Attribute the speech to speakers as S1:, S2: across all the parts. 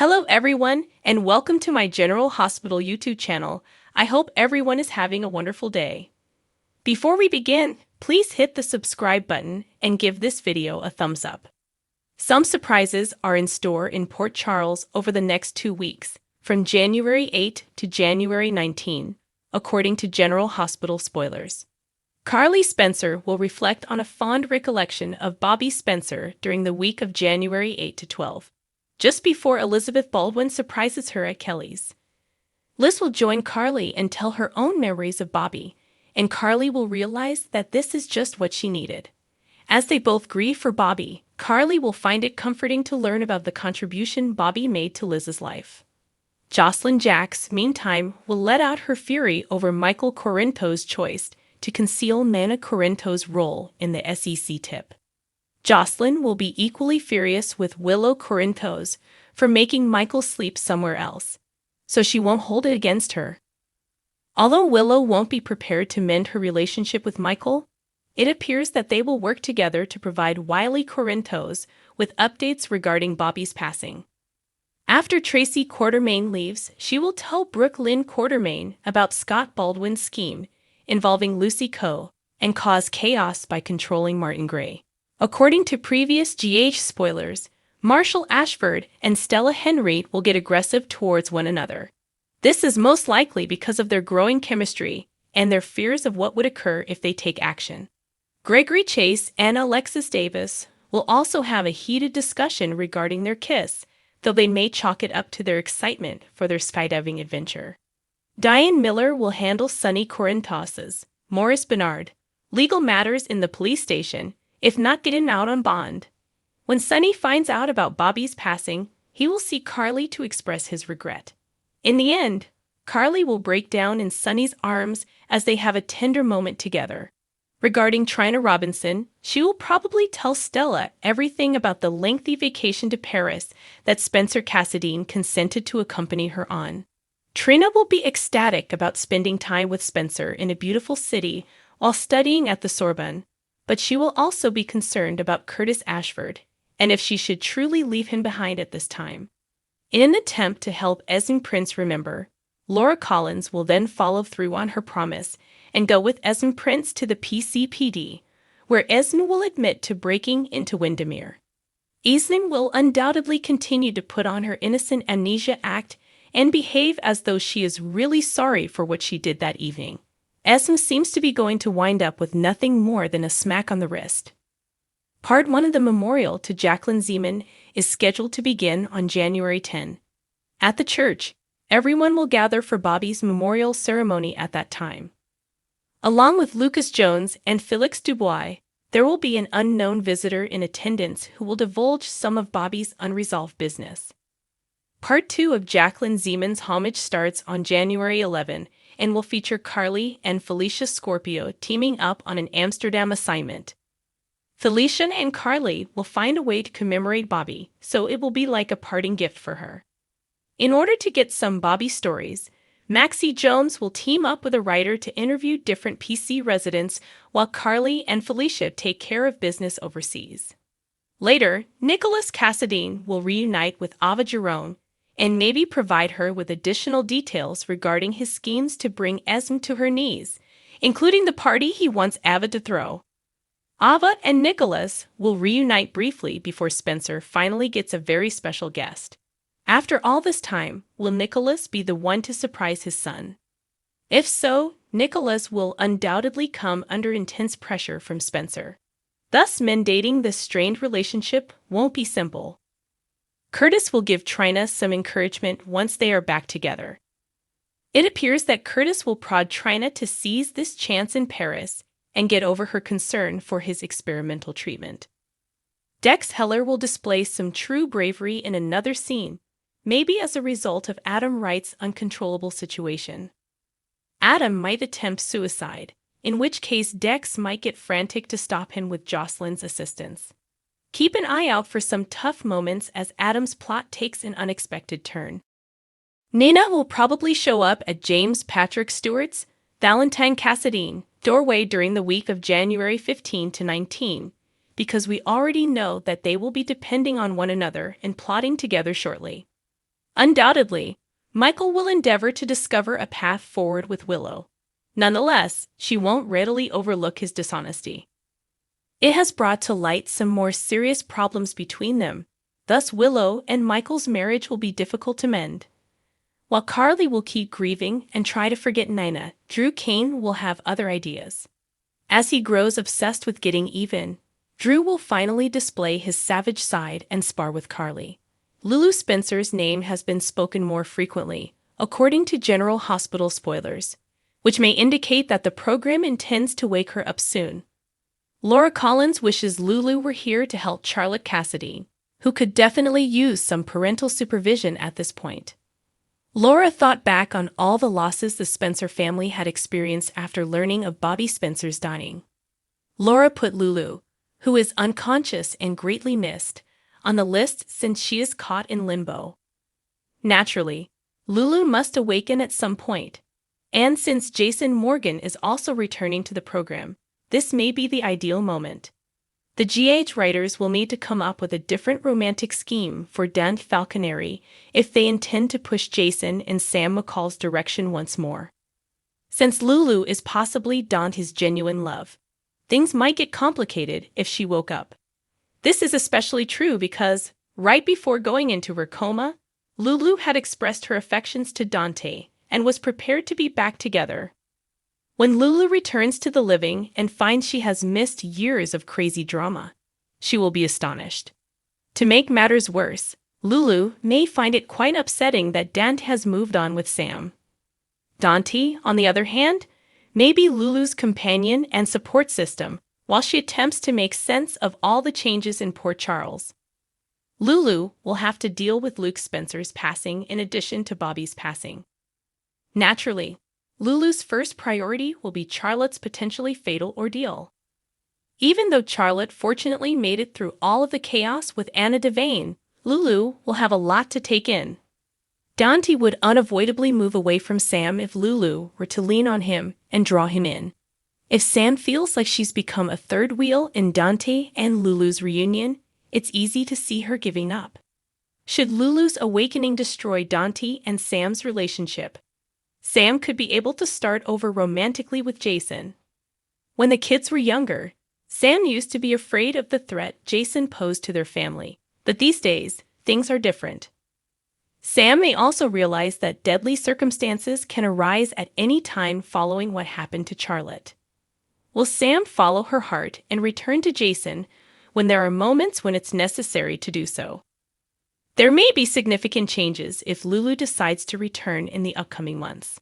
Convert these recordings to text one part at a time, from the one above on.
S1: Hello everyone, and welcome to my General Hospital YouTube channel. I hope everyone is having a wonderful day. Before we begin, please hit the subscribe button and give this video a thumbs up. Some surprises are in store in Port Charles over the next 2 weeks, from January 8 to January 19, according to General Hospital spoilers. Carly Spencer will reflect on a fond recollection of Bobby Spencer during the week of January 8 to 12. Just before Elizabeth Baldwin surprises her at Kelly's. Liz will join Carly and tell her own memories of Bobby, and Carly will realize that this is just what she needed. As they both grieve for Bobby, Carly will find it comforting to learn about the contribution Bobby made to Liz's life. Jocelyn Jacks, meantime, will let out her fury over Michael Corinto's choice to conceal Nana Corinto's role in the SEC tip. Jocelyn will be equally furious with Willow Corintos for making Michael sleep somewhere else, so she won't hold it against her. Although Willow won't be prepared to mend her relationship with Michael, it appears that they will work together to provide wily Corintos with updates regarding Bobby's passing. After Tracy Quartermaine leaves, she will tell Brooke Lynn Quartermaine about Scott Baldwin's scheme involving Lucy Coe and cause chaos by controlling Martin Gray. According to previous GH spoilers, Marshall Ashford and Stella Henry will get aggressive towards one another. This is most likely because of their growing chemistry and their fears of what would occur if they take action. Gregory Chase and Alexis Davis will also have a heated discussion regarding their kiss, though they may chalk it up to their excitement for their skydiving adventure. Diane Miller will handle Sonny Corintos's, Maurice Bernard, legal matters in the police station, if not getting out on bond. When Sonny finds out about Bobby's passing, he will see Carly to express his regret. In the end, Carly will break down in Sonny's arms as they have a tender moment together. Regarding Trina Robinson, she will probably tell Stella everything about the lengthy vacation to Paris that Spencer Cassadine consented to accompany her on. Trina will be ecstatic about spending time with Spencer in a beautiful city while studying at the Sorbonne. But she will also be concerned about Curtis Ashford, and if she should truly leave him behind at this time. In an attempt to help Esme Prince remember, Laura Collins will then follow through on her promise and go with Esme Prince to the PCPD, where Esme will admit to breaking into Windermere. Esme will undoubtedly continue to put on her innocent amnesia act and behave as though she is really sorry for what she did that evening. Esme seems to be going to wind up with nothing more than a smack on the wrist. Part 1 of the memorial to Jacqueline Zeman is scheduled to begin on January 10. At the church, everyone will gather for Bobby's memorial ceremony at that time. Along with Lucas Jones and Felix Dubois, there will be an unknown visitor in attendance who will divulge some of Bobby's unresolved business. Part 2 of Jacqueline Zeman's homage starts on January 11 and will feature Carly and Felicia Scorpio teaming up on an Amsterdam assignment. Felicia and Carly will find a way to commemorate Bobby, so it will be like a parting gift for her. In order to get some Bobby stories, Maxie Jones will team up with a writer to interview different PC residents while Carly and Felicia take care of business overseas. Later, Nicholas Cassadine will reunite with Ava Jerome and maybe provide her with additional details regarding his schemes to bring Esme to her knees, including the party he wants Ava to throw. Ava and Nicholas will reunite briefly before Spencer finally gets a very special guest. After all this time, will Nicholas be the one to surprise his son? If so, Nicholas will undoubtedly come under intense pressure from Spencer. Thus, mendating this strained relationship won't be simple. Curtis will give Trina some encouragement once they are back together. It appears that Curtis will prod Trina to seize this chance in Paris and get over her concern for his experimental treatment. Dex Heller will display some true bravery in another scene, maybe as a result of Adam Wright's uncontrollable situation. Adam might attempt suicide, in which case Dex might get frantic to stop him with Jocelyn's assistance. Keep an eye out for some tough moments as Adam's plot takes an unexpected turn. Nina will probably show up at James Patrick Stewart's Valentine Cassadine doorway during the week of January 15 to 19, because we already know that they will be depending on one another and plotting together shortly. Undoubtedly, Michael will endeavor to discover a path forward with Willow. Nonetheless, she won't readily overlook his dishonesty. It has brought to light some more serious problems between them. Thus, Willow and Michael's marriage will be difficult to mend. While Carly will keep grieving and try to forget Nina, Drew Kane will have other ideas. As he grows obsessed with getting even, Drew will finally display his savage side and spar with Carly. Lulu Spencer's name has been spoken more frequently, according to General Hospital spoilers, which may indicate that the program intends to wake her up soon. Laura Collins wishes Lulu were here to help Charlotte Cassidy, who could definitely use some parental supervision at this point. Laura thought back on all the losses the Spencer family had experienced after learning of Bobby Spencer's dying. Laura put Lulu, who is unconscious and greatly missed, on the list since she is caught in limbo. Naturally, Lulu must awaken at some point, and since Jason Morgan is also returning to the program, this may be the ideal moment. The GH writers will need to come up with a different romantic scheme for Dante Falconeri if they intend to push Jason in Sam McCall's direction once more. Since Lulu is possibly Dante's genuine love, things might get complicated if she woke up. This is especially true because, right before going into her coma, Lulu had expressed her affections to Dante and was prepared to be back together. When Lulu returns to the living and finds she has missed years of crazy drama, she will be astonished. To make matters worse, Lulu may find it quite upsetting that Dante has moved on with Sam. Dante, on the other hand, may be Lulu's companion and support system while she attempts to make sense of all the changes in Port Charles. Lulu will have to deal with Luke Spencer's passing in addition to Bobby's passing. Naturally, Lulu's first priority will be Charlotte's potentially fatal ordeal. Even though Charlotte fortunately made it through all of the chaos with Anna Devane, Lulu will have a lot to take in. Dante would unavoidably move away from Sam if Lulu were to lean on him and draw him in. If Sam feels like she's become a third wheel in Dante and Lulu's reunion, it's easy to see her giving up. Should Lulu's awakening destroy Dante and Sam's relationship, Sam could be able to start over romantically with Jason. When the kids were younger, Sam used to be afraid of the threat Jason posed to their family, but these days, things are different. Sam may also realize that deadly circumstances can arise at any time following what happened to Charlotte. Will Sam follow her heart and return to Jason when there are moments when it's necessary to do so? There may be significant changes if Lulu decides to return in the upcoming months.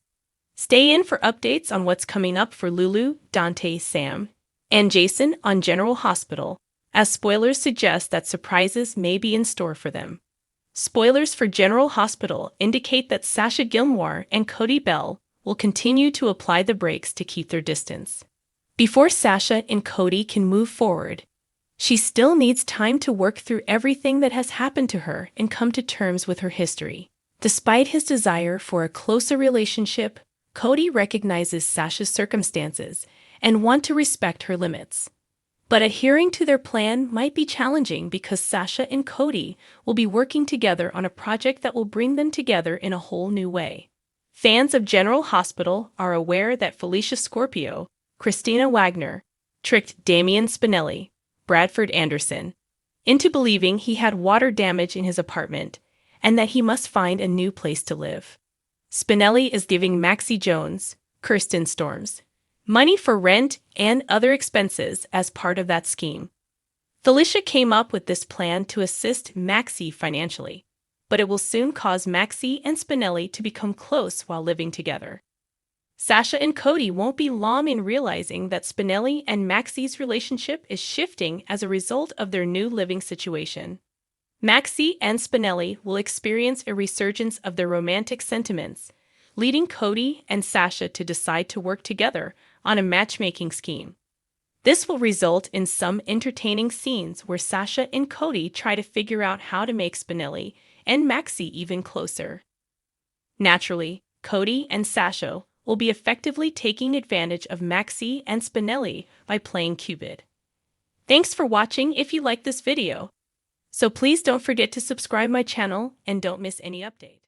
S1: Stay in for updates on what's coming up for Lulu, Dante, Sam, and Jason on General Hospital, as spoilers suggest that surprises may be in store for them. Spoilers for General Hospital indicate that Sasha Gilmore and Cody Bell will continue to apply the brakes to keep their distance. Before Sasha and Cody can move forward, she still needs time to work through everything that has happened to her and come to terms with her history. Despite his desire for a closer relationship, Cody recognizes Sasha's circumstances and wants to respect her limits. But adhering to their plan might be challenging because Sasha and Cody will be working together on a project that will bring them together in a whole new way. Fans of General Hospital are aware that Felicia Scorpio, Christina Wagner, tricked Damian Spinelli, Bradford Anderson, into believing he had water damage in his apartment and that he must find a new place to live. Spinelli is giving Maxie Jones, Kirsten Storms, money for rent and other expenses as part of that scheme. Felicia came up with this plan to assist Maxie financially, but it will soon cause Maxie and Spinelli to become close while living together. Sasha and Cody won't be long in realizing that Spinelli and Maxie's relationship is shifting as a result of their new living situation. Maxie and Spinelli will experience a resurgence of their romantic sentiments, leading Cody and Sasha to decide to work together on a matchmaking scheme. This will result in some entertaining scenes where Sasha and Cody try to figure out how to make Spinelli and Maxie even closer. Naturally, Cody and Sasha will be effectively taking advantage of Maxie and Spinelli by playing Cupid. Thanks for watching if you liked this video. So please don't forget to subscribe my channel and don't miss any update.